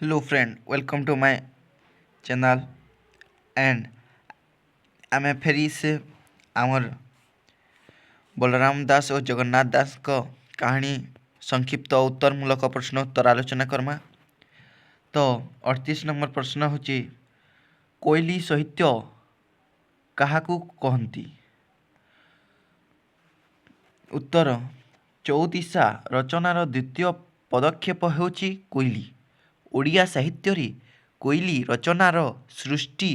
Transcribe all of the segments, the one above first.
Hello friend, welcome to my channel and ଆମେ ଫେରି ସେ ଆମର ବଳରାମ ଦାସ ଓ ଜଗନ୍ନାଥ ଦାସଙ୍କ କାହାଣୀ ସଂକ୍ଷିପ୍ତ ଉତ୍ତରମୂଳକ ପ୍ରଶ୍ନ ଉତ୍ତର ଆଲୋଚନା କର୍ମା। ତ 38 ନମ୍ବର ପ୍ରଶ୍ନ ହେଉଛି କୋଇଲି ସାହିତ୍ୟ କାହାକୁ କହନ୍ତି? ଉତ୍ତର ଚଉତିଶା ରଚନାର ଦ୍ୱିତୀୟ ପଦକ୍ଷେପ ହେଉଛି କୋଇଲି। ଓଡ଼ିଆ ସାହିତ୍ୟରେ କୋଇଲି ରଚନାର ସୃଷ୍ଟି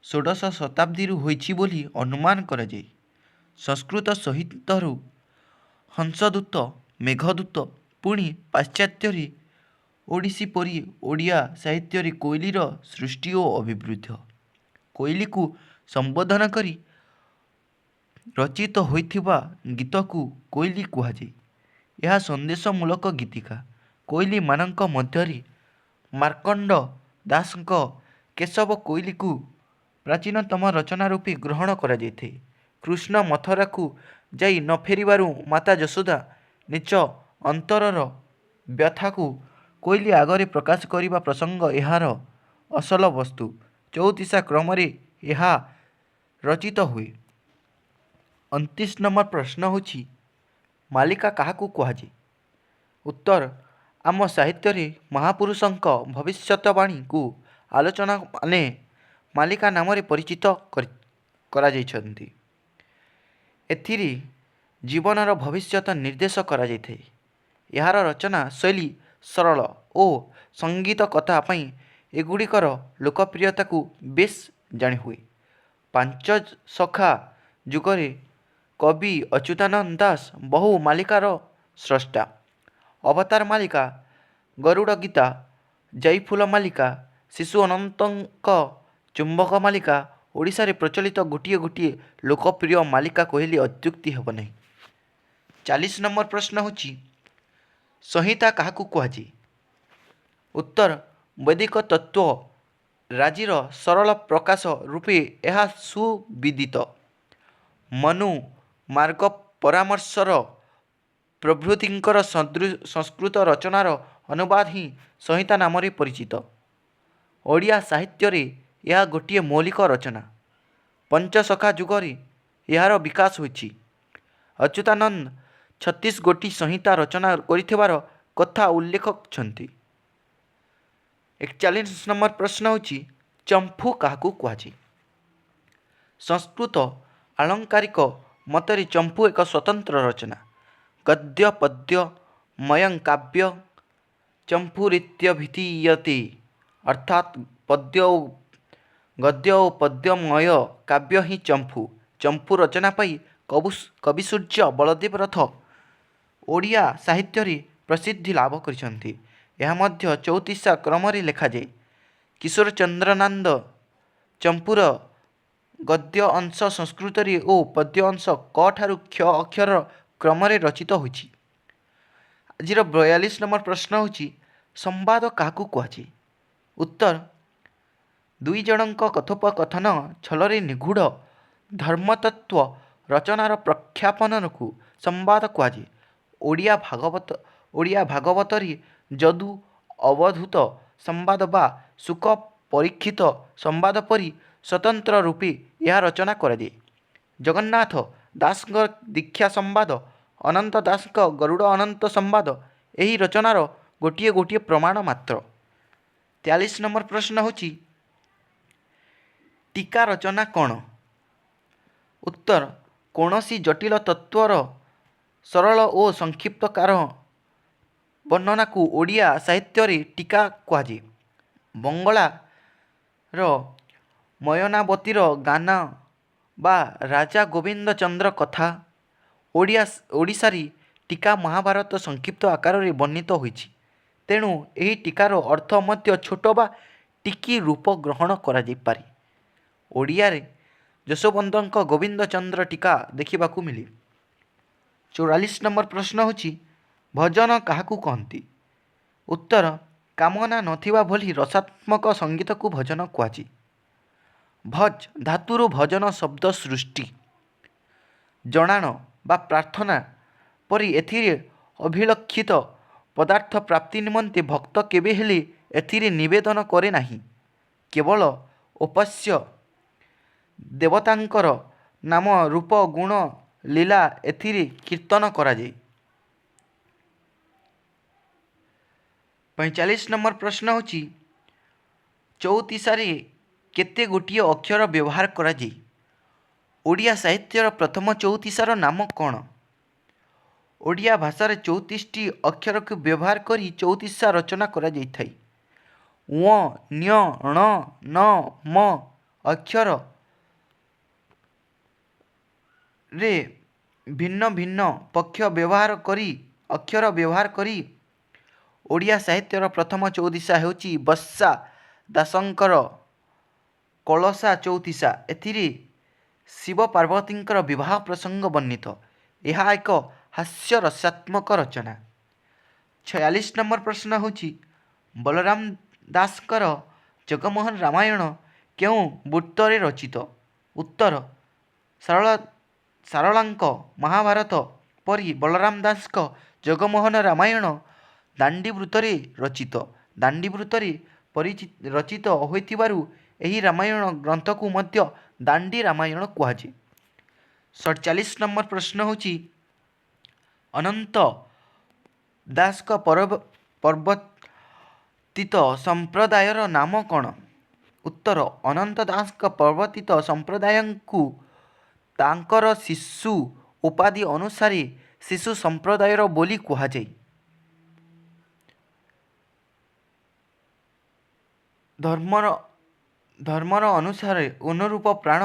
ଷୋଡ଼ଶ ଶତାବ୍ଦୀରୁ ହୋଇଛି ବୋଲି ଅନୁମାନ କରାଯାଏ। ସଂସ୍କୃତ ସାହିତ୍ୟରୁ ହଂସଦୂତ, ମେଘଦୂତ, ପୁଣି ପାଶ୍ଚାତ୍ୟରେ ଓଡ଼ିଶୀ ପରି ଓଡ଼ିଆ ସାହିତ୍ୟରେ କୋଇଲିର ସୃଷ୍ଟି ଓ ଅଭିବୃଦ୍ଧି। କୋଇଲିକୁ ସମ୍ବୋଧନ କରି ରଚିତ ହୋଇଥିବା ଗୀତକୁ କୋଇଲି କୁହାଯାଏ। ଏହା ସନ୍ଦେଶମୂଳକ ଗୀତିକା। କୋଇଲିମାନଙ୍କ ମଧ୍ୟରେ ମାର୍କଣ୍ଡ ଦାସଙ୍କ କେଶବ କୋଇଲିକୁ ପ୍ରାଚୀନତମ ରଚନା ରୂପେ ଗ୍ରହଣ କରାଯାଇଥାଏ। କୃଷ୍ଣ ମଥୁରାକୁ ଯାଇ ନ ଫେରିବାରୁ ମାତା ଯଶୋଦା ନିଜ ଅନ୍ତରର ବ୍ୟଥାକୁ କୋଇଲି ଆଗରେ ପ୍ରକାଶ କରିବା ପ୍ରସଙ୍ଗ ଏହାର ଅସଲ ବସ୍ତୁ। ଚଉତିଶା କ୍ରମରେ ଏହା ରଚିତ ହୁଏ। 29 ନମ୍ବର ପ୍ରଶ୍ନ ହେଉଛି ମାଳିକା କାହାକୁ କୁହାଯାଏ? ଉତ୍ତର ଆମ ସାହିତ୍ୟରେ ମହାପୁରୁଷଙ୍କ ଭବିଷ୍ୟତବାଣୀକୁ ଆଲୋଚନାମାନେ ମାଳିକା ନାମରେ ପରିଚିତ କରାଯାଇଛନ୍ତି। ଏଥିରେ ଜୀବନର ଭବିଷ୍ୟତ ନିର୍ଦ୍ଦେଶ କରାଯାଇଥାଏ। ଏହାର ରଚନା ଶୈଳୀ ସରଳ ଓ ସଙ୍ଗୀତ କଥା ପାଇଁ ଏଗୁଡ଼ିକର ଲୋକପ୍ରିୟତାକୁ ବେଶ୍ ଜାଣିହୁଏ। ପାଞ୍ଚଶଖା ଯୁଗରେ କବି ଅଚ୍ୟୁତାନନ୍ଦ ଦାସ ବହୁ ମାଳିକାର ସ୍ରଷ୍ଟା। ଅବତାର ମାଳିକା, ଗରୁଡ଼ ଗୀତା, ଜାଇଫୁଲ ମାଳିକା, ଶିଶୁ ଅନନ୍ତଙ୍କ ଚୁମ୍ବକ ମାଳିକା ଓଡ଼ିଶାରେ ପ୍ରଚଳିତ ଗୋଟିଏ ଗୋଟିଏ ଲୋକପ୍ରିୟ ମାଳିକା କହିଲେ ଅତ୍ୟୁକ୍ତି ହେବ ନାହିଁ। 40 ନମ୍ବର ପ୍ରଶ୍ନ ହେଉଛି ସଂହିତା କାହାକୁ କୁହାଯାଏ? ଉତ୍ତର ବୈଦିକ ତତ୍ତ୍ୱ ରାଜିର ସରଳ ପ୍ରକାଶ ରୂପେ ଏହା ସୁବିଦିତ। ମନୁ, ମାର୍ଗ, ପରାମର୍ଶର ପ୍ରଭୃତିଙ୍କର ସଂସ୍କୃତ ରଚନାର ଅନୁବାଦ ହିଁ ସଂହିତା ନାମରେ ପରିଚିତ। ଓଡ଼ିଆ ସାହିତ୍ୟରେ ଏହା ଗୋଟିଏ ମୌଳିକ ରଚନା। ପଞ୍ଚସଖା ଯୁଗରେ ଏହାର ବିକାଶ ହୋଇଛି। ଅଚ୍ୟୁତାନନ୍ଦ 36 ଗୋଟି ସଂହିତା ରଚନା କରିଥିବାର କଥା ଉଲ୍ଲେଖଛନ୍ତି। 41 ନମ୍ବର ପ୍ରଶ୍ନ ହେଉଛି ଚମ୍ପୁ କାହାକୁ କୁହାଯାଏ? ସଂସ୍କୃତ ଆଳଙ୍କାରିକ ମତରେ ଚମ୍ପୁ ଏକ ସ୍ୱତନ୍ତ୍ର ରଚନା। ଗଦ୍ୟ ପଦ୍ୟ ମୟଂ କାବ୍ୟ ଚମ୍ପୁରିତ୍ୟଭିଧୀୟତେ ଅର୍ଥାତ୍ ଗଦ୍ୟ ଓ ପଦ୍ୟମୟ କାବ୍ୟ ହିଁ ଚମ୍ପୁ। ଚମ୍ପୁ ରଚନା ପାଇଁ କବିସୂର୍ଯ୍ୟ ବଳଦେବ ରଥ ଓଡ଼ିଆ ସାହିତ୍ୟରେ ପ୍ରସିଦ୍ଧି ଲାଭ କରିଛନ୍ତି। ଏହା ମଧ୍ୟ ଚଉତିଶା କ୍ରମରେ ଲେଖାଯାଏ। କିଶୋରଚନ୍ଦ୍ର ଚମ୍ପୁର ଗଦ୍ୟ ଅଂଶ ସଂସ୍କୃତରେ ଓ ପଦ୍ୟ ଅଂଶ କ ଠାରୁ କ୍ଷ ଅକ୍ଷର କ୍ରମରେ ରଚିତ ହୋଇଛି। ଆଜିର 42 ନମ୍ବର ପ୍ରଶ୍ନ ହେଉଛି ସମ୍ବାଦ କାହାକୁ କୁହାଯାଏ? ଉତ୍ତର ଦୁଇ ଜଣଙ୍କ କଥୋପକଥନ ଛଳରେ ନିଗୂଢ଼ ଧର୍ମତତ୍ତ୍ୱ ରଚନାର ପ୍ରଖ୍ୟାପନକୁ ସମ୍ବାଦ କୁହାଯାଏ। ଓଡ଼ିଆ ଭାଗବତରେ ଯଦୁ, ଅବଧୂତ ସମ୍ବାଦ ବା ଶୁକ ପରୀକ୍ଷିତ ସମ୍ବାଦ ପରି ସ୍ୱତନ୍ତ୍ର ରୂପେ ଏହା ରଚନା କରାଯାଏ। ଜଗନ୍ନାଥ ଦାସଙ୍କ ଦୀକ୍ଷା ସମ୍ବାଦ, ଅନନ୍ତ ଦାସଙ୍କ ଗରୁଡ଼ ଅନନ୍ତ ସମ୍ବାଦ ଏହି ରଚନାର ଗୋଟିଏ ଗୋଟିଏ ପ୍ରମାଣ ମାତ୍ର। 43 ନମ୍ବର ପ୍ରଶ୍ନ ହେଉଛି ଟୀକା ରଚନା କ'ଣ? ଉତ୍ତର କୌଣସି ଜଟିଳ ତତ୍ତ୍ୱର ସରଳ ଓ ସଂକ୍ଷିପ୍ତକାର ବର୍ଣ୍ଣନାକୁ ଓଡ଼ିଆ ସାହିତ୍ୟରେ ଟୀକା କୁହାଯାଏ। ବଙ୍ଗଳାର ମୟନାବତୀର ଗାନ ବା ରାଜା ଗୋବିନ୍ଦ ଚନ୍ଦ୍ର କଥା, ଓଡ଼ିଶାରେ ଟୀକା ମହାଭାରତ ସଂକ୍ଷିପ୍ତ ଆକାରରେ ବର୍ଣ୍ଣିତ ହୋଇଛି। ତେଣୁ ଏହି ଟୀକାର ଅର୍ଥ ମଧ୍ୟ ଛୋଟ ବା ଟିକି ରୂପ ଗ୍ରହଣ କରାଯାଇପାରେ। ଓଡ଼ିଆରେ ଯଶୋବନ୍ତଙ୍କ ଗୋବିନ୍ଦ ଚନ୍ଦ୍ର ଟୀକା ଦେଖିବାକୁ ମିଳେ। 44 ନମ୍ବର ପ୍ରଶ୍ନ ହେଉଛି ଭଜନ କାହାକୁ କହନ୍ତି? ଉତ୍ତର କାମନା ନଥିବା ଭଳି ରସାତ୍ମକ ସଙ୍ଗୀତକୁ ଭଜନ କୁହାଯାଏ। ଭଜ ଧାତୁରୁ ଭଜନ ଶବ୍ଦ ସୃଷ୍ଟି। ଜଣାଣ ବା ପ୍ରାର୍ଥନା ପରି ଏଥିରେ ଅଭିଲକ୍ଷିତ ପଦାର୍ଥ ପ୍ରାପ୍ତି ନିମନ୍ତେ ଭକ୍ତ କେବେ ହେଲେ ଏଥିରେ ନିବେଦନ କରେ ନାହିଁ। କେବଳ ଉପାସ୍ୟ ଦେବତାଙ୍କର ନାମ, ରୂପ, ଗୁଣ, ଲୀଳା ଏଥିରେ କୀର୍ତ୍ତନ କରାଯାଏ। 45 ନମ୍ବର ପ୍ରଶ୍ନ ହେଉଛି ଚଉତିଶାରେ କେତେ ଗୋଟିଏ ଅକ୍ଷର ବ୍ୟବହାର କରାଯାଏ? ଓଡ଼ିଆ ସାହିତ୍ୟର ପ୍ରଥମ ଚଉତିଶାର ନାମ କ'ଣ? ଓଡ଼ିଆ ଭାଷାରେ 34ଟି ଅକ୍ଷରକୁ ବ୍ୟବହାର କରି ଚଉତିଶା ରଚନା କରାଯାଇଥାଏ। ୱ, ନ୍ୟ, ଣ, ନ, ମ ଅକ୍ଷରରେ ଭିନ୍ନ ଭିନ୍ନ ଅକ୍ଷର ବ୍ୟବହାର କରି ଓଡ଼ିଆ ସାହିତ୍ୟର ପ୍ରଥମ ଚଉତିଶା ହେଉଛି ବର୍ଷା ଦାସଙ୍କର କଳସା ଚଉତିଶା। ଏଥିରେ ଶିବ ପାର୍ବତୀଙ୍କର ବିବାହ ପ୍ରସଙ୍ଗ ବର୍ଣ୍ଣିତ। ଏହା ଏକ ହାସ୍ୟରସାତ୍ମକ ରଚନା। 46 ନମ୍ବର ପ୍ରଶ୍ନ ହେଉଛି ବଳରାମ ଦାସଙ୍କର ଜଗମୋହନ ରାମାୟଣ କେଉଁ ବୃତ୍ତରେ ରଚିତ? ଉତ୍ତର ସାରଳାଙ୍କ ମହାଭାରତ ପରି ବଳରାମ ଦାସଙ୍କ ଜଗମୋହନ ରାମାୟଣ ଦାଣ୍ଡି ବୃତ୍ତରେ ରଚିତ। ଦାଣ୍ଡି ବୃତ୍ତରେ ରଚିତ ହୋଇଥିବାରୁ ଏହି ରାମାୟଣ ଗ୍ରନ୍ଥକୁ ମଧ୍ୟ ଦାଣ୍ଡି ରାମାୟଣ କୁହାଯାଏ। 47 ନମ୍ବର ପ୍ରଶ୍ନ ହେଉଛି ଅନନ୍ତ ଦାସଙ୍କ ପ୍ରବର୍ତ୍ତିତ ସମ୍ପ୍ରଦାୟର ନାମ କ'ଣ? ଉତ୍ତର ଅନନ୍ତ ଦାସଙ୍କ ପ୍ରବର୍ତ୍ତିତ ସମ୍ପ୍ରଦାୟକୁ ତାଙ୍କର ଶିଶୁ ଉପାଧି ଅନୁସାରେ ଶିଶୁ ସମ୍ପ୍ରଦାୟ ବୋଲି କୁହାଯାଏ। ଧର୍ମର ଅନୁରୂପ ପ୍ରାଣ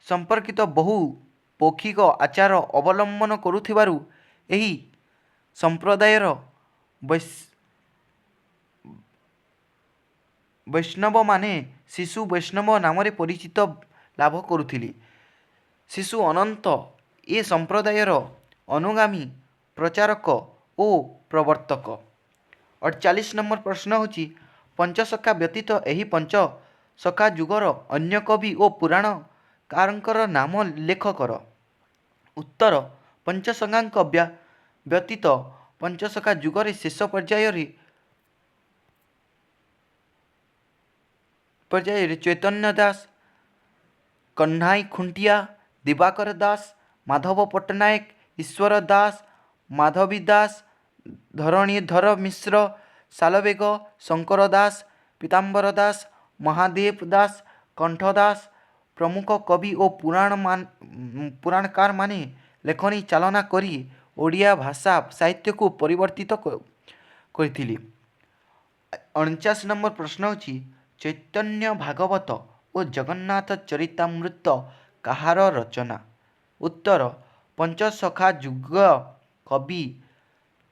ସମ୍ପର୍କିତ ବହୁ ପୌକ୍ଷିକ ଆଚାର ଅବଲମ୍ବନ କରୁଥିବାରୁ ଏହି ସମ୍ପ୍ରଦାୟର ବୈଷ୍ଣବମାନେ ଶିଶୁ ବୈଷ୍ଣବ ନାମରେ ପରିଚିତ ଲାଭ କରୁଥିଲେ। ଶିଶୁ ଅନନ୍ତ ଏ ସମ୍ପ୍ରଦାୟର ଅନୁଗାମୀ, ପ୍ରଚାରକ ଓ ପ୍ରବର୍ତ୍ତକ। 48 ନମ୍ବର ପ୍ରଶ୍ନ ହେଉଛି ପଞ୍ଚସଖା ବ୍ୟତୀତ ଏହି ପଞ୍ଚସଖା ଯୁଗର ଅନ୍ୟ କବି ଓ ପୁରାଣକାରଙ୍କର ନାମ ଉଲ୍ଲେଖ କର। ଉତ୍ତର ପଞ୍ଚସଖାଙ୍କ ବ୍ୟତୀତ ପଞ୍ଚସଖା ଯୁଗର ଶେଷ ପର୍ଯ୍ୟାୟରେ ଚୈତନ୍ୟ ଦାସ, କହ୍ନାଇ ଖୁଣ୍ଟିଆ, ଦିବାକର ଦାସ, ମାଧବ ପଟ୍ଟନାୟକ, ଈଶ୍ୱର ଦାସ, ମାଧବୀ ଦାସ, ଧରଣୀଧର ମିଶ୍ର, ସାଲବେଗ, ଶଙ୍କର ଦାସ, ପୀତାମ୍ବର ଦାସ, ମହାଦେବ ଦାସ, କଣ୍ଠ ଦାସ ପ୍ରମୁଖ କବି ଓ ପୁରାଣକାରମାନେ ଲେଖନୀ ଚାଳନା କରି ଓଡ଼ିଆ ଭାଷା ସାହିତ୍ୟକୁ ପରିବର୍ତ୍ତିତ କରିଥିଲେ। 49 ନମ୍ବର ପ୍ରଶ୍ନ ହେଉଛି ଚୈତନ୍ୟ ଭାଗବତ ଓ ଜଗନ୍ନାଥ ଚରିତାମୃତ କାହାର ରଚନା? ଉତ୍ତର ପଞ୍ଚସଖା ଯୁଗ କବି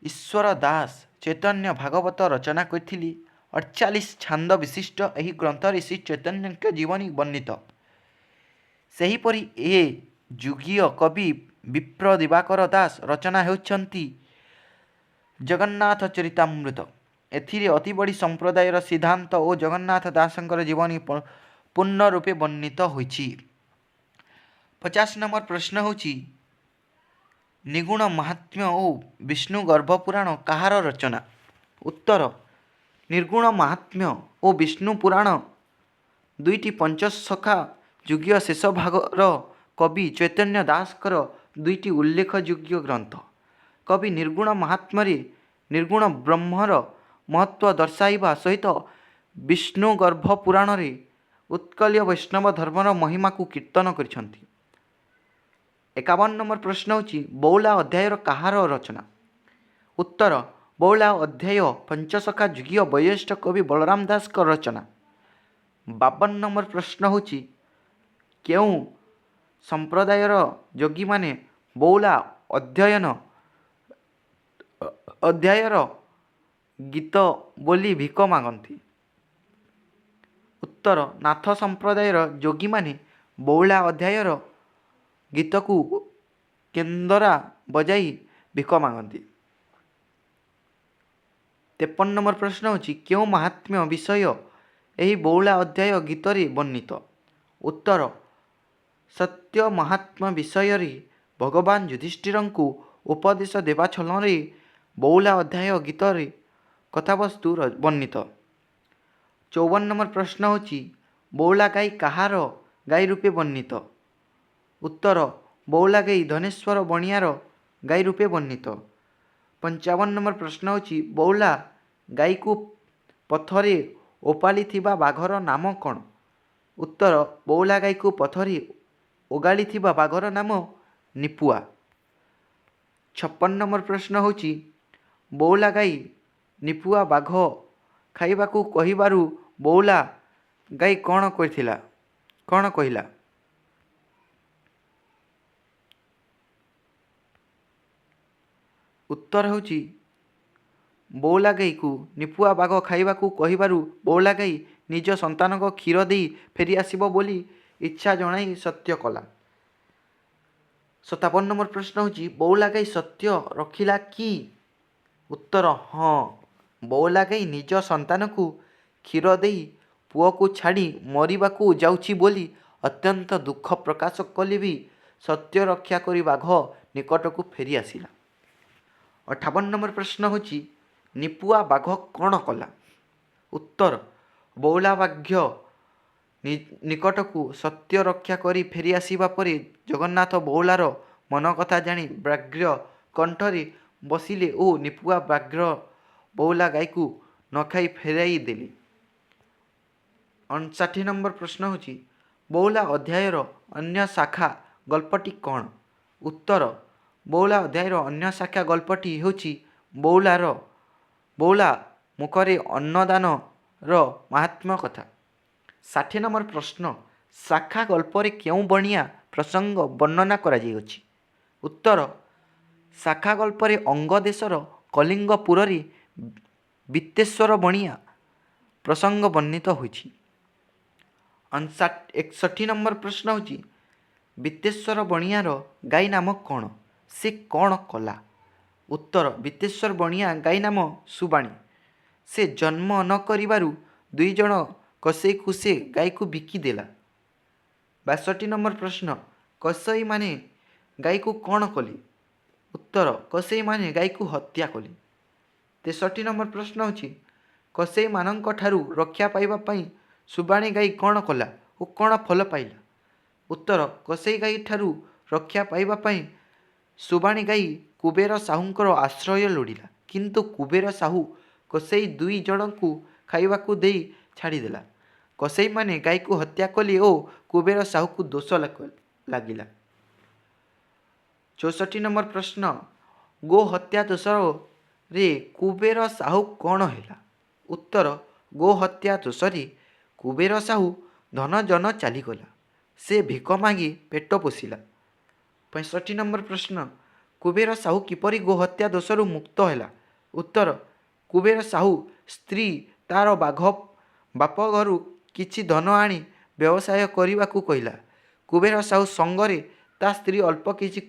ଈଶ୍ୱର ଦାସ ଚୈତନ୍ୟ ଭାଗବତ ରଚନା କରିଥିଲେ। 48 ଛାନ୍ଦ ବିଶିଷ୍ଟ ଏହି ଗ୍ରନ୍ଥରେ ଶ୍ରୀ ଚୈତନ୍ୟଙ୍କ ଜୀବନୀ ବର୍ଣ୍ଣିତ। ସେହିପରି ଏ ଯୁଗୀୟ କବି ବିପ୍ର ଦିବାକର ଦାସ ରଚନା ହେଉଛନ୍ତି ଜଗନ୍ନାଥ ଚରିତାମୃତ। ଏଥିରେ ଅତିବଡ଼ି ସମ୍ପ୍ରଦାୟର ସିଦ୍ଧାନ୍ତ ଓ ଜଗନ୍ନାଥ ଦାସଙ୍କର ଜୀବନୀ ପୂର୍ଣ୍ଣ ରୂପେ ବର୍ଣ୍ଣିତ ହୋଇଛି। 50 ନମ୍ବର ପ୍ରଶ୍ନ ହେଉଛି ନିର୍ଗୁଣ ମାହାତ୍ମ୍ୟ ଓ ବିଷ୍ଣୁ ଗର୍ଭ ପୁରାଣ କାହାର ରଚନା? ଉତ୍ତର ନିର୍ଗୁଣ ମାହାତ୍ମ୍ୟ ଓ ବିଷ୍ଣୁ ପୁରାଣ ଦୁଇଟି ପଞ୍ଚସଖା ଯୁଗୀୟ ଶେଷ ଭାଗର କବି ଚୈତନ୍ୟ ଦାସଙ୍କର ଦୁଇଟି ଉଲ୍ଲେଖଯୋଗ୍ୟ ଗ୍ରନ୍ଥ। କବି ନିର୍ଗୁଣ ମାହାତ୍ମ୍ୟରେ ନିର୍ଗୁଣ ବ୍ରହ୍ମର ମହତ୍ତ୍ୱ ଦର୍ଶାଇବା ସହିତ ବିଷ୍ଣୁ ଗର୍ଭ ପୁରାଣରେ ଉତ୍କଳୀୟ ବୈଷ୍ଣବ ଧର୍ମର ମହିମାକୁ କୀର୍ତ୍ତନ କରିଛନ୍ତି। 51 ନମ୍ବର ପ୍ରଶ୍ନ ହେଉଛି ବଉଳା ଅଧ୍ୟାୟର କାହାର ରଚନା? ଉତ୍ତର ବଉଳା ଅଧ୍ୟାୟ ପଞ୍ଚସଖା ଯୁଗୀୟ ବୈଶିଷ୍ଠ କବି ବଳରାମ ଦାସଙ୍କ ରଚନା। 52 ନମ୍ବର ପ୍ରଶ୍ନ ହେଉଛି କେଉଁ ସମ୍ପ୍ରଦାୟର ଯୋଗୀମାନେ ବଉଳା ଅଧ୍ୟାୟର ଗୀତ ବୋଲି ଭିକ ମାଗନ୍ତି? ଉତ୍ତର ନାଥ ସମ୍ପ୍ରଦାୟର ଯୋଗୀମାନେ ବଉଳା ଅଧ୍ୟାୟର ଗୀତକୁ କେନ୍ଦରା ବଜାଇ ଭିକ ମାଗନ୍ତି। 53 ନମ୍ବର ପ୍ରଶ୍ନ ହେଉଛି କେଉଁ ମାହାତ୍ମ୍ୟ ବିଷୟ ଏହି ବଉଳା ଅଧ୍ୟାୟ ଗୀତରେ ବର୍ଣ୍ଣିତ? ଉତ୍ତର ସତ୍ୟ ମାହାତ୍ମ୍ୟ ବିଷୟରେ ଭଗବାନ ଯୁଧିଷ୍ଠିରଙ୍କୁ ଉପଦେଶ ଦେବା ଛଳରେ ବଉଳା ଅଧ୍ୟାୟ ଗୀତରେ କଥାବସ୍ତୁ ବର୍ଣ୍ଣିତ। 54 ନମ୍ବର ପ୍ରଶ୍ନ ହେଉଛି ବଉଳା ଗାଈ କାହାର ଗାଈ ରୂପେ ବର୍ଣ୍ଣିତ? ଉତ୍ତର ବଉଳା ଗାଈ ଧନେଶ୍ୱର ବଣିଆର ଗାଈ ରୂପେ ବର୍ଣ୍ଣିତ। 55 ନମ୍ବର ପ୍ରଶ୍ନ ହେଉଛି ବଉଳା ଗାଈକୁ ପଥରେ ଓପାଳିଥିବା ବାଘର ନାମ କ'ଣ? ଉତ୍ତର ବଉଳା ଗାଈକୁ ପଥରେ ଓଗାଳିଥିବା ବାଘର ନାମ ନିପୁଆ। 56 ନମ୍ବର ପ୍ରଶ୍ନ ହେଉଛି ବଉଳା ଗାଈ ନିପୁଆ ବାଘ ଖାଇବାକୁ କହିବାରୁ ବଉଳା ଗାଈ କ'ଣ କହିଲା? ଉତ୍ତର ହେଉଛି ବଉଳା ଗାଈକୁ ନିପୁଆ ବାଘ ଖାଇବାକୁ କହିବାରୁ ବଉଳା ଗାଈ ନିଜ ସନ୍ତାନଙ୍କ କ୍ଷୀର ଦେଇ ଫେରିଆସିବ ବୋଲି ଇଚ୍ଛା ଜଣାଇ ସତ୍ୟ କଲା। 57 ନମ୍ବର ପ୍ରଶ୍ନ ହେଉଛି ବଉଳା ଗାଈ ସତ୍ୟ ରଖିଲା କି? ଉତ୍ତର ହଁ, ବଉଳା ଗାଈ ନିଜ ସନ୍ତାନକୁ କ୍ଷୀର ଦେଇ ପୁଅକୁ ଛାଡ଼ି ମରିବାକୁ ଯାଉଛି ବୋଲି ଅତ୍ୟନ୍ତ ଦୁଃଖ ପ୍ରକାଶ କଲେ ବି ସତ୍ୟ ରକ୍ଷା କରି ବାଘ ନିକଟକୁ ଫେରି ଆସିଲା। 58 ନମ୍ବର ପ୍ରଶ୍ନ ହେଉଛି ନିପୁଆ ବାଘ କ'ଣ କଲା? ଉତ୍ତର ବଉଳା ବାଘ ନିକଟକୁ ସତ୍ୟ ରକ୍ଷା କରି ଫେରି ଆସିବା ପରେ ଜଗନ୍ନାଥ ବଉଳାର ମନ କଥା ଜାଣି ବ୍ୟାଘ୍ର କଣ୍ଠରେ ବସିଲେ ଓ ନିପୁଆ ବ୍ୟାଘ୍ର ବଉଳା ଗାଈକୁ ନ ଖାଇ ଫେରାଇ ଦେଲେ। 59 ନମ୍ବର ପ୍ରଶ୍ନ ହେଉଛି ବଉଳା ଅଧ୍ୟାୟର ଅନ୍ୟ ଶାଖା ଗଳ୍ପଟି କ'ଣ? ଉତ୍ତର ବଉଳା ଅଧ୍ୟାୟର ଅନ୍ୟ ଶାଖା ଗଳ୍ପଟି ହେଉଛି ବଉଳା ମୁଖରେ ଅନ୍ନଦାନର ମାହାତ୍ମ୍ୟ କଥା। 60 ନମ୍ବର ପ୍ରଶ୍ନ ଶାଖା ଗଳ୍ପରେ କେଉଁ ବଣିଆ ପ୍ରସଙ୍ଗ ବର୍ଣ୍ଣନା କରାଯାଇଅଛି? ଉତ୍ତର ଶାଖା ଗଳ୍ପରେ ଅଙ୍ଗ ଦେଶର କଳିଙ୍ଗପୁରରେ ବିତେଶ୍ୱର ବଣିଆ ପ୍ରସଙ୍ଗ ବର୍ଣ୍ଣିତ ହୋଇଛି। 61 ନମ୍ବର ପ୍ରଶ୍ନ ହେଉଛି ବିତେଶ୍ୱର ବଣିଆର ଗାଈ ନାମ କ'ଣ? ସେ କ'ଣ କଲା? ଉତ୍ତର ବିତେଶ୍ୱର ବଣିଆ ଗାଈ ନାମ ସୁବାଣୀ। ସେ ଜନ୍ମ ନ କରିବାରୁ 2 ଜଣ କସାଇକୁ ସେ ଗାଈକୁ ବିକିଦେଲା। 62 ନମ୍ବର ପ୍ରଶ୍ନ କସାଇମାନେ ଗାଈକୁ କ'ଣ କଲେ? ଉତ୍ତର କସାଇମାନେ ଗାଈକୁ ହତ୍ୟା କଲେ। 63 ନମ୍ବର ପ୍ରଶ୍ନ ହେଉଛି କସାଇମାନଙ୍କ ଠାରୁ ରକ୍ଷା ପାଇବା ପାଇଁ ସୁବାଣୀ ଗାଈ କ'ଣ କଲା ଓ କ'ଣ ଫଳ ପାଇଲା? ଉତ୍ତର କସାଇ ଗାଈ ଠାରୁ ରକ୍ଷା ପାଇବା ପାଇଁ ସୁବାଣୀ ଗାଈ କୁବେର ସାହୁଙ୍କର ଆଶ୍ରୟ ଲୋଡ଼ିଲା, କିନ୍ତୁ କୁବେର ସାହୁ କସାଇ 2 ଜଣଙ୍କୁ ଖାଇବାକୁ ଦେଇ ଛାଡ଼ିଦେଲା। କସାଇମାନେ ଗାଈକୁ ହତ୍ୟା କଲେ ଓ କୁବେର ସାହୁକୁ ଦୋଷ ଲାଗିଲା। 64 ନମ୍ବର ପ୍ରଶ୍ନ ଗୋ ହତ୍ୟା ଦୋଷରେ କୁବେର ସାହୁ କ'ଣ ହେଲା? ଉତ୍ତର ଗୋ ହତ୍ୟା ଦୋଷରେ କୁବେର ସାହୁ ଧନ ଜନ ଚାଲିଗଲା। ସେ ଭିକ ମାଗି ପେଟ ପୋଷିଲା। 65 ନମ୍ବର ପ୍ରଶ୍ନ କୁବେର ସାହୁ କିପରି ଗୋ ହତ୍ୟା ଦୋଷରୁ ମୁକ୍ତ ହେଲା? ଉତ୍ତର କୁବେର ସାହୁ ସ୍ତ୍ରୀ ତା'ର ବାପ ଘରୁ କିଛି ଧନ ଆଣି ବ୍ୟବସାୟ କରିବାକୁ କହିଲା। କୁବେର ସାହୁ ସଙ୍ଗରେ ତା ସ୍ତ୍ରୀ ଅଳ୍ପ କିଛି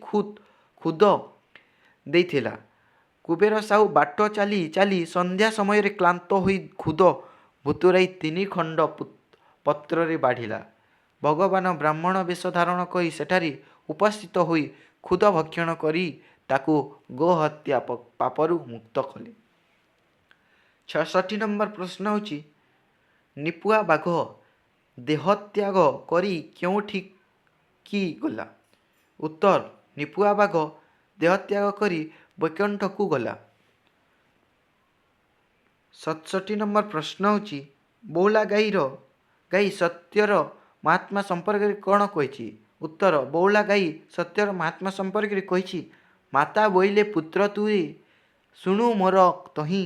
ଖୁଦ ଦେଇଥିଲା। କୁବେର ସାହୁ ବାଟ ଚାଲି ଚାଲି ସନ୍ଧ୍ୟା ସମୟରେ କ୍ଳାନ୍ତ ହୋଇ ଖୁଦ ଭୁତୁରାଇ 3 ଖଣ୍ଡ ପତ୍ରରେ ବାଢ଼ିଲା। ଭଗବାନ ବ୍ରାହ୍ମଣ ବେଶ ଧାରଣ କରି ସେଠାରେ ଉପସ୍ଥିତ ହୋଇ ଖୁଦ ଭକ୍ଷଣ କରି ତାକୁ ଗୋ ହତ୍ୟା ପାପରୁ ମୁକ୍ତ କଲେ। 66 ନମ୍ବର ପ୍ରଶ୍ନ ହେଉଛି ନିପୁଆ ବାଘ ଦେହତ୍ୟାଗ କରି କେଉଁଠିକି ଗଲା? ଉତ୍ତର ନିପୁଆ ବାଘ ଦେହତ୍ୟାଗ କରି ବୈକୁଣ୍ଠକୁ ଗଲା। 67 ନମ୍ବର ପ୍ରଶ୍ନ ହେଉଛି ବଉଳା ଗାଈ ସତ୍ୟର ମହାତ୍ମା ସମ୍ପର୍କରେ କ'ଣ କହିଛି? ଉତ୍ତର ବଉଳା ଗାଈ ସତ୍ୟର ମହାତ୍ମା ସମ୍ପର୍କରେ କହିଛି ମାତା ବୋଇଲେ ପୁତ୍ର ତୁରେ ଶୁଣୁ ମୋର ତହିଁ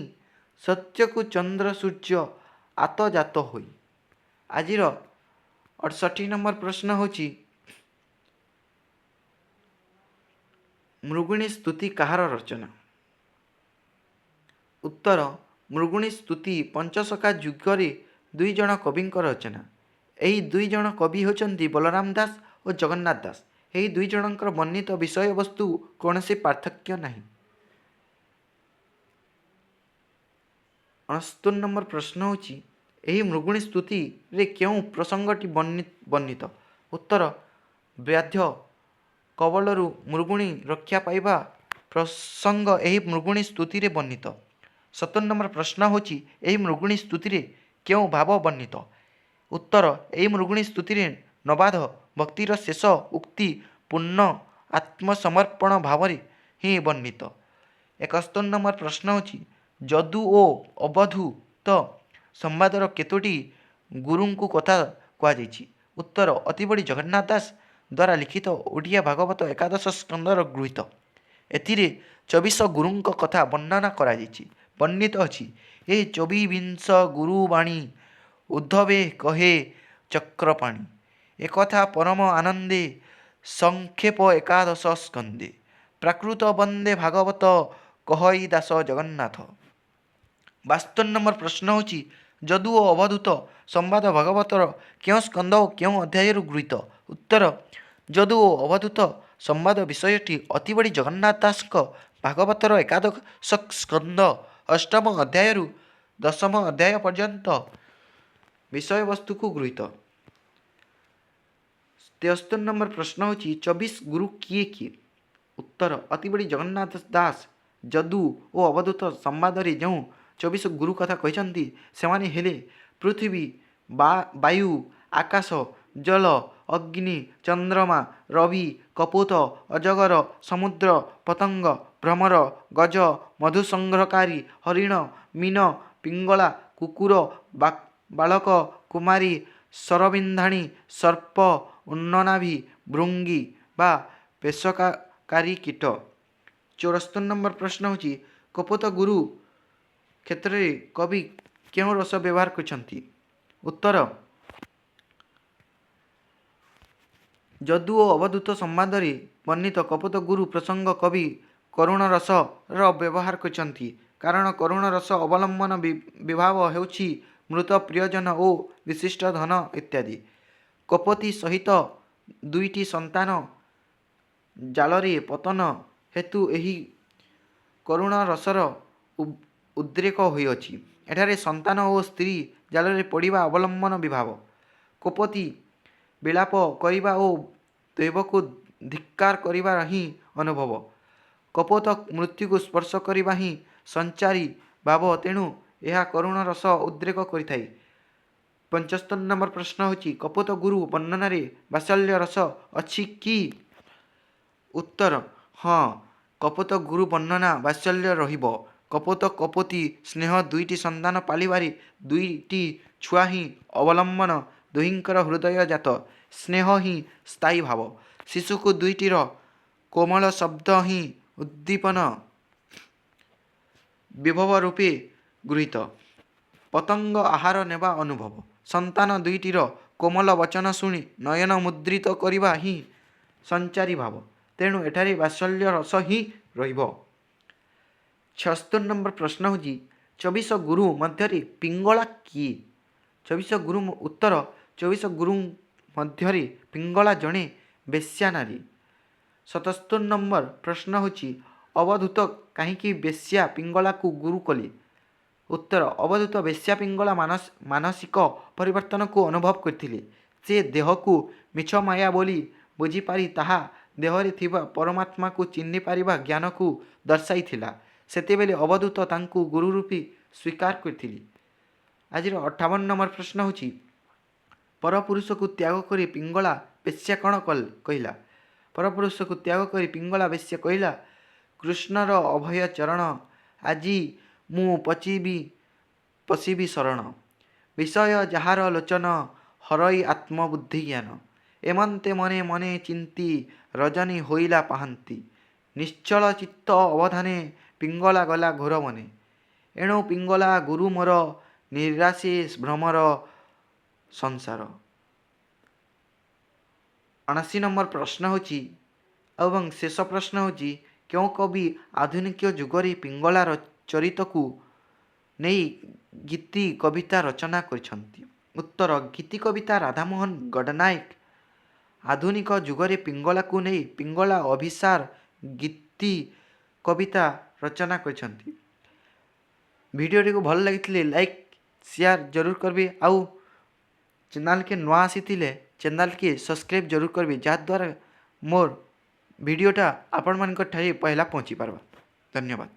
ସତ୍ୟକୁ ଚନ୍ଦ୍ର ସୂର୍ଯ୍ୟ ଆତଜାତ ହୋଇ। ଆଜିର 68 ନମ୍ବର ପ୍ରଶ୍ନ ହେଉଛି ମୃଗୁଣୀ ସ୍ତୁତି କାହାର ରଚନା? ଉତ୍ତର ମୃଗୁଣୀ ସ୍ତୁତି ପଞ୍ଚସଖା ଯୁଗରେ 2 ଜଣ କବିଙ୍କ ରଚନା। ଏହି 2 ଜଣ କବି ହେଉଛନ୍ତି ବଳରାମ ଦାସ ଓ ଜଗନ୍ନାଥ ଦାସ। ଏହି 2 ଜଣଙ୍କର ବର୍ଣ୍ଣିତ ବିଷୟବସ୍ତୁ କୌଣସି ପାର୍ଥକ୍ୟ ନାହିଁ। 69 ନମ୍ବର ପ୍ରଶ୍ନ ହେଉଛି ଏହି ମୃଗୁଣୀ ସ୍ତୁତିରେ କେଉଁ ପ୍ରସଙ୍ଗଟି ବର୍ଣ୍ଣିତ? ଉତ୍ତର ବ୍ୟାଧ କବଳରୁ ମୃଗୁଣୀ ରକ୍ଷା ପାଇବା ପ୍ରସଙ୍ଗ ଏହି ମୃଗୁଣୀ ସ୍ତୁତିରେ ବର୍ଣ୍ଣିତ। 70 नंबर प्रश्न होची एही मृगुणी स्तुति क्यों भाव वर्णित। उत्तर एही मृगुणी स्तुति नबाध भक्तिर शेष उक्ति पूर्ण आत्मसमर्पण भाव ही वर्णित। 71 नंबर प्रश्न होची जदु ओ अवधूत संवादर केतोटी गुरुଙ୍କୁ कथा कहुଯାଇଛି। उत्तर अतिबड़ी जगन्नाथ दास द्वारा लिखित ओडिया भागवत एकादश स्कंदर गृहीत। एथिरे 24 गुरुଙ୍କ कथा वर्णना କରାଯାଇଛି। वर्णित अछि ए 24 गुरुवाणी उद्धवे कहे चक्रपाणी एकथा परम आनंदे संक्षेप एकादश स्कंदे प्राकृत वंदे भागवत कहई दास जगन्नाथ। 72 नंबर प्रश्न होची जदु ओ अवधूत संवाद भागवतर क्यों स्कंद और क्यों अध्याय गृहीत। उत्तर जदु ओ अवधूत संवाद विषयटी अतिबड़ी जगन्नाथ दास भागवतर एकादश स्कंद अष्टम अध्याय 10 अध्याय पर्यंत विषय वस्तु को गृहीत। 73 नंबर प्रश्न होची 24 गुरु किए किए। उत्तर अतिबड़ी जगन्नाथ दास जदु ओ अवधूत संवाद जो 24 गुरु कथा कहते सेमाने हेले पृथ्वी वायु आकाश जल अग्नि चंद्रमा रवि कपोत अजगर समुद्र पतंग भ्रमर गज मधुसंग्रहकारी हरिण मीन पिंगला कुकुर बालक कुमारी सरबिंधाणी सर्प उन्ननाभि भृंगी बा पेशकारी कीट। 74 नंबर प्रश्न होची कपोत गुरु क्षेत्र में कवि क्यों रस व्यवहार करछंती। उत्तर जदु ओ अवधूत संवाद वर्णित कपोत गुरु प्रसंग कवि करुण रस व्यवहार करछंती कारण करुण रस अवलंबन विभाव हेउछि मृत प्रियजन ओ विशिष्ट धन इत्यादि। कपोती सहित दुईटी संतान जालरे पतन हेतु एही करुण रसर उद्रेक होइअछि। एठारे संतान और स्त्री जालरे पड़िबा अवलंबन विभाव कपोती विलाप करिबा ओ दैव को धिक्कार करिबा ही अनुभव कपोत मृत्यु को स्पर्श करिबा ही संचारी भाव तेणु यह करुण रस उद्रेक करिथाई। 75 नंबर प्रश्न होची कपोत गुरु वर्णन रे वात्सल्य रस अछि कि। उत्तर हाँ कपोत गुरु वर्णना वात्सल्य रहिबो। कपोत कपोती स्नेह दुईटी संतान पालिबारी दुईटी छुआ ही अवलंबन दुहिंकर हृदय जात स्नेह ही स्थायी भाव शिशु को दुईटीर कोमल शब्द ही उद्दीपन विभव रूपे गृहीत। पतंग आहार नेबा अनुभव संतान दुईटीर कोमल वचन शुणी नयन मुद्रित करिबा ही संचारी भाव तेणु एठारे वात्सल्य रस ही रहिबो। 76 नंबर प्रश्न होची 24 गुरु मध्य पिंगला किए। 24 गुरु उत्तर 24 गुरु मध्य पिंगला जड़े बेश्या नारी। 77 नंबर प्रश्न होची अवधूत कहीं बेश्या पिंगला को गुरु कले। उत्तर अवधूत बेश्या पिंगला मानसिक परिवर्तन को अनुभव करथिले से देह को मिछ माया बोली बुझी पारी ताहा देहरे थिबा परमात्मा को चिन्हि पारिबा ज्ञान को दर्शाई थिला सेतेबेले अवधूत तांकु गुरु रूपी स्वीकार करथिले। आज 58 नंबर प्रश्न होची परपुरुष को त्याग करी पिंगला बेश्या कौन कहला। परपुरुष को त्याग करी पिंगला बेश्या कहला कृष्णर अभय चरण आजी मु पशिबी शरण विषय जहार लोचन हरई आत्मबुद्धि ज्ञान एमंते मने मने चिंती रजनी होइला पाहंती निश्चल चित्त अवधाने पिंगला गला घोर मने एणु पिंगला गुरु मोर निराशी भ्रमर संसार। 79 नंबर प्रश्न होची एवं शेष प्रश्न होची क्यों कवि आधुनिक जुगरे पिंगलार चरित को नहीं गीति कविता रचना करछंती। उत्तर गीति कविता राधामोहन गडनायक आधुनिक जुगरे पिंगला को नहीं पिंगला अभिसार गीति कविता रचना करछंती। वीडियो को भल लगी लाइक शेयर जरूर करबे आउ चैनल के नुआ आसी चैनल के सब्सक्राइब जरूर करबे जहाँद्वारा मोर वीडियोटा आपण मान ठारे पहला पहुँची पारबा। धन्यवाद।